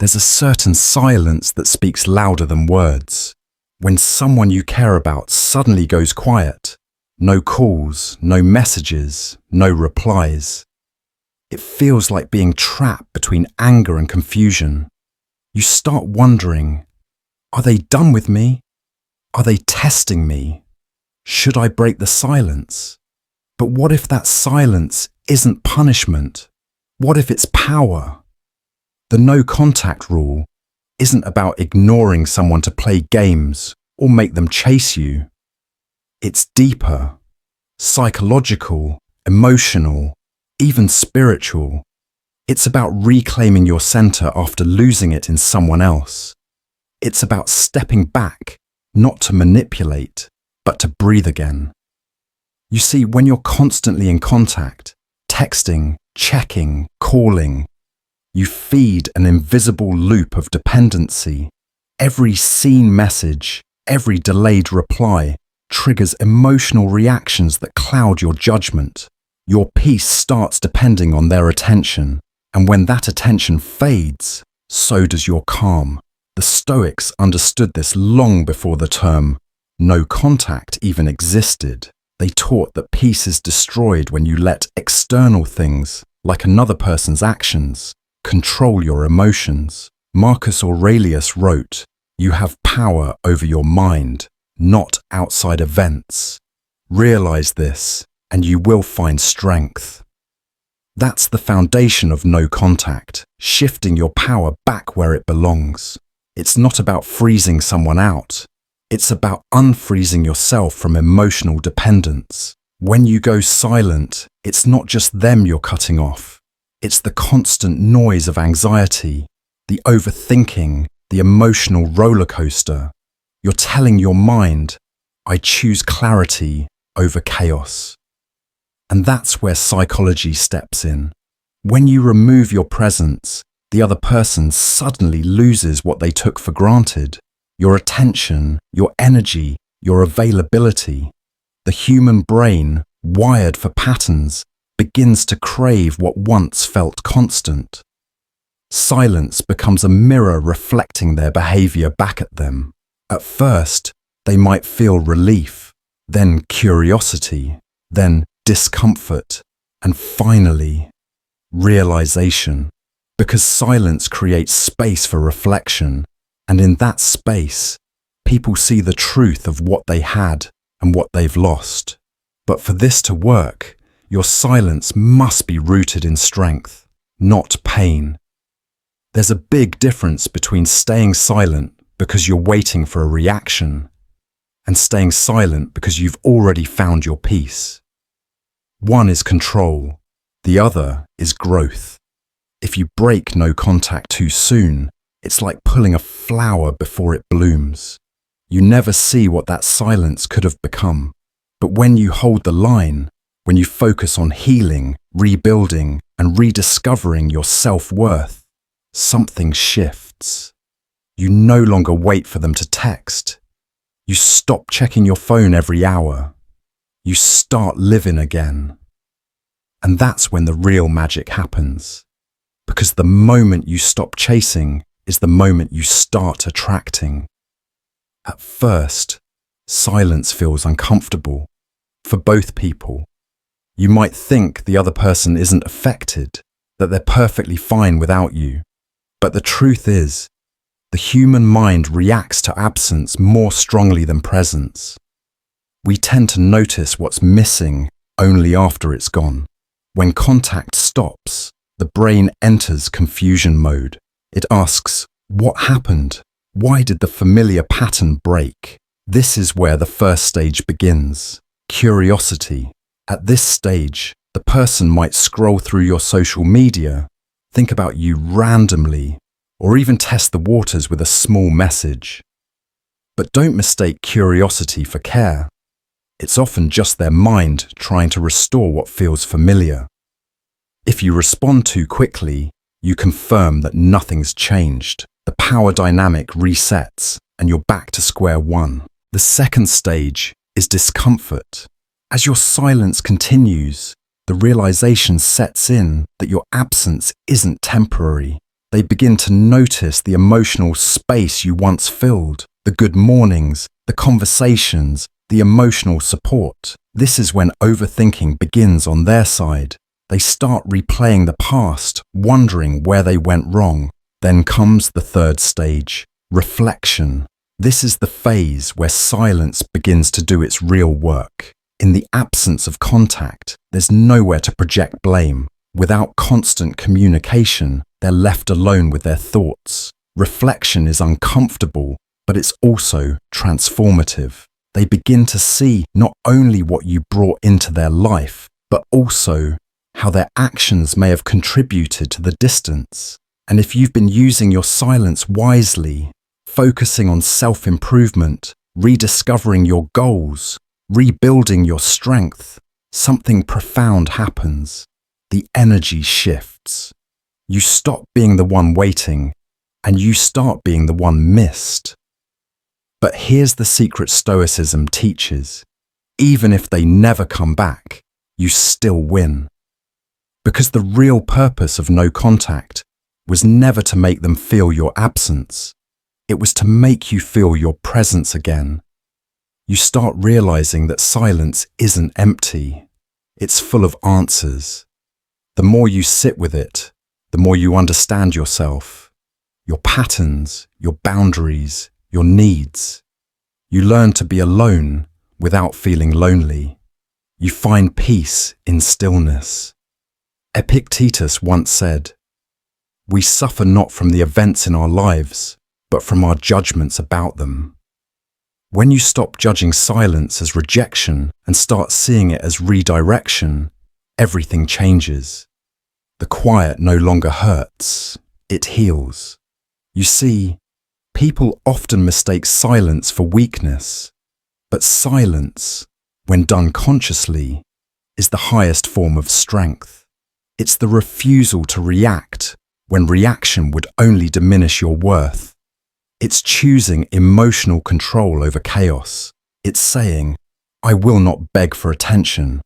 There's a certain silence that speaks louder than words. When someone you care about suddenly goes quiet, no calls, no messages, no replies. It feels like being trapped between anger and confusion. You start wondering, are they done with me? Are they testing me? Should I break the silence? But what if that silence isn't punishment? What if it's power? The no contact rule isn't about ignoring someone to play games or make them chase you. It's deeper, psychological, emotional, even spiritual. It's about reclaiming your center after losing it in someone else. It's about stepping back, not to manipulate, but to breathe again. You see, when you're constantly in contact, texting, checking, calling, you feed an invisible loop of dependency. Every seen message, every delayed reply triggers emotional reactions that cloud your judgment. Your peace starts depending on their attention, and when that attention fades, so does your calm. The Stoics understood this long before the term no contact even existed. They taught that peace is destroyed when you let external things, like another person's actions, control your emotions. Marcus Aurelius wrote, "You have power over your mind, not outside events. Realize this, and you will find strength." That's the foundation of no contact, shifting your power back where it belongs. It's not about freezing someone out. It's about unfreezing yourself from emotional dependence. When you go silent, it's not just them you're cutting off. It's the constant noise of anxiety, the overthinking, the emotional roller coaster. You're telling your mind, I choose clarity over chaos. And that's where psychology steps in. When you remove your presence, the other person suddenly loses what they took for granted. Your attention, your energy, your availability. The human brain, wired for patterns, begins to crave what once felt constant. Silence becomes a mirror reflecting their behavior back at them. At first, they might feel relief, then curiosity, then discomfort, and finally, realization. Because silence creates space for reflection, and in that space, people see the truth of what they had and what they've lost. But for this to work, your silence must be rooted in strength, not pain. There's a big difference between staying silent because you're waiting for a reaction and staying silent because you've already found your peace. One is control, the other is growth. If you break no contact too soon, it's like pulling a flower before it blooms. You never see what that silence could have become. But when you hold the line, when you focus on healing, rebuilding, and rediscovering your self-worth, something shifts. You no longer wait for them to text. You stop checking your phone every hour. You start living again. And that's when the real magic happens. Because the moment you stop chasing is the moment you start attracting. At first, silence feels uncomfortable for both people. You might think the other person isn't affected, that they're perfectly fine without you. But the truth is, the human mind reacts to absence more strongly than presence. We tend to notice what's missing only after it's gone. When contact stops, the brain enters confusion mode. It asks, what happened? Why did the familiar pattern break? This is where the first stage begins. Curiosity. At this stage, the person might scroll through your social media, think about you randomly, or even test the waters with a small message. But don't mistake curiosity for care. It's often just their mind trying to restore what feels familiar. If you respond too quickly, you confirm that nothing's changed. The power dynamic resets and you're back to square one. The second stage is discomfort. As your silence continues, the realization sets in that your absence isn't temporary. They begin to notice the emotional space you once filled, the good mornings, the conversations, the emotional support. This is when overthinking begins on their side. They start replaying the past, wondering where they went wrong. Then comes the third stage, reflection. This is the phase where silence begins to do its real work. In the absence of contact, there's nowhere to project blame. Without constant communication, they're left alone with their thoughts. Reflection is uncomfortable, but it's also transformative. They begin to see not only what you brought into their life, but also how their actions may have contributed to the distance. And if you've been using your silence wisely, focusing on self-improvement, rediscovering your goals, rebuilding your strength, something profound happens. The energy shifts. You stop being the one waiting, and you start being the one missed. But here's the secret Stoicism teaches. Even if they never come back, you still win. Because the real purpose of no contact was never to make them feel your absence. It was to make you feel your presence again. You start realizing that silence isn't empty. It's full of answers. The more you sit with it, the more you understand yourself, your patterns, your boundaries, your needs. You learn to be alone without feeling lonely. You find peace in stillness. Epictetus once said, "We suffer not from the events in our lives, but from our judgments about them." When you stop judging silence as rejection and start seeing it as redirection, everything changes. The quiet no longer hurts, it heals. You see, people often mistake silence for weakness, but silence, when done consciously, is the highest form of strength. It's the refusal to react when reaction would only diminish your worth. It's choosing emotional control over chaos. It's saying, "I will not beg for attention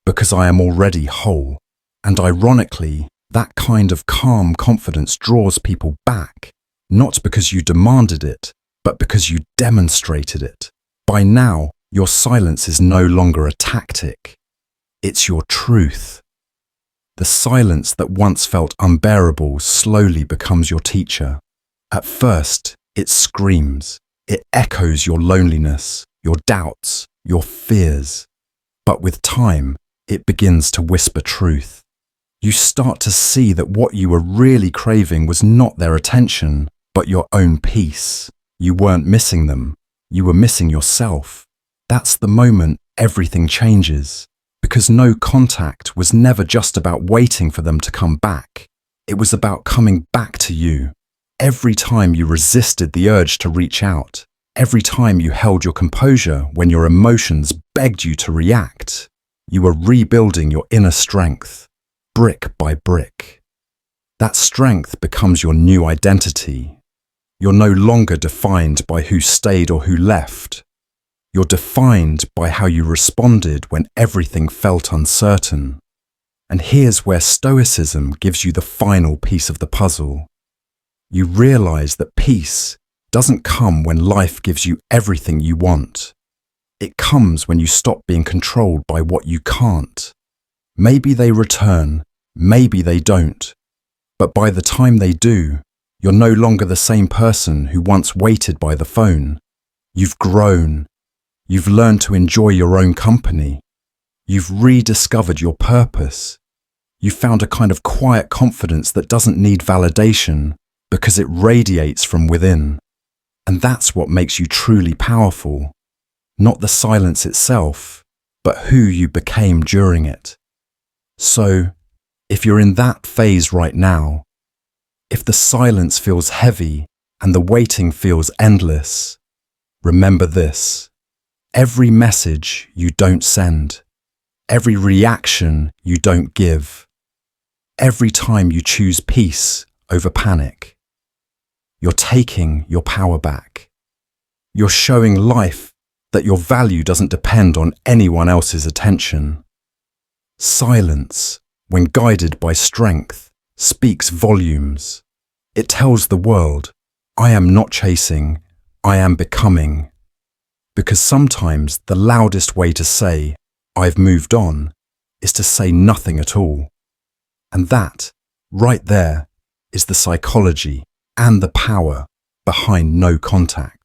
because I am already whole." And ironically, that kind of calm confidence draws people back, not because you demanded it, but because you demonstrated it. By now, your silence is no longer a tactic. It's your truth. The silence that once felt unbearable slowly becomes your teacher. At first, it screams. It echoes your loneliness, your doubts, your fears. But with time, it begins to whisper truth. You start to see that what you were really craving was not their attention, but your own peace. You weren't missing them. You were missing yourself. That's the moment everything changes. Because no contact was never just about waiting for them to come back. It was about coming back to you. Every time you resisted the urge to reach out, every time you held your composure when your emotions begged you to react, you were rebuilding your inner strength, brick by brick. That strength becomes your new identity. You're no longer defined by who stayed or who left. You're defined by how you responded when everything felt uncertain. And here's where Stoicism gives you the final piece of the puzzle. You realize that peace doesn't come when life gives you everything you want. It comes when you stop being controlled by what you can't. Maybe they return, maybe they don't. But by the time they do, you're no longer the same person who once waited by the phone. You've grown. You've learned to enjoy your own company. You've rediscovered your purpose. You've found a kind of quiet confidence that doesn't need validation because it radiates from within. And that's what makes you truly powerful. Not the silence itself, but who you became during it. So, if you're in that phase right now, if the silence feels heavy and the waiting feels endless, remember this. Every message you don't send, every reaction you don't give, every time you choose peace over panic, you're taking your power back. You're showing life that your value doesn't depend on anyone else's attention. Silence, when guided by strength, speaks volumes. It tells the world, I am not chasing, I am becoming. Because sometimes the loudest way to say, I've moved on, is to say nothing at all. And that, right there, is the psychology and the power behind no contact.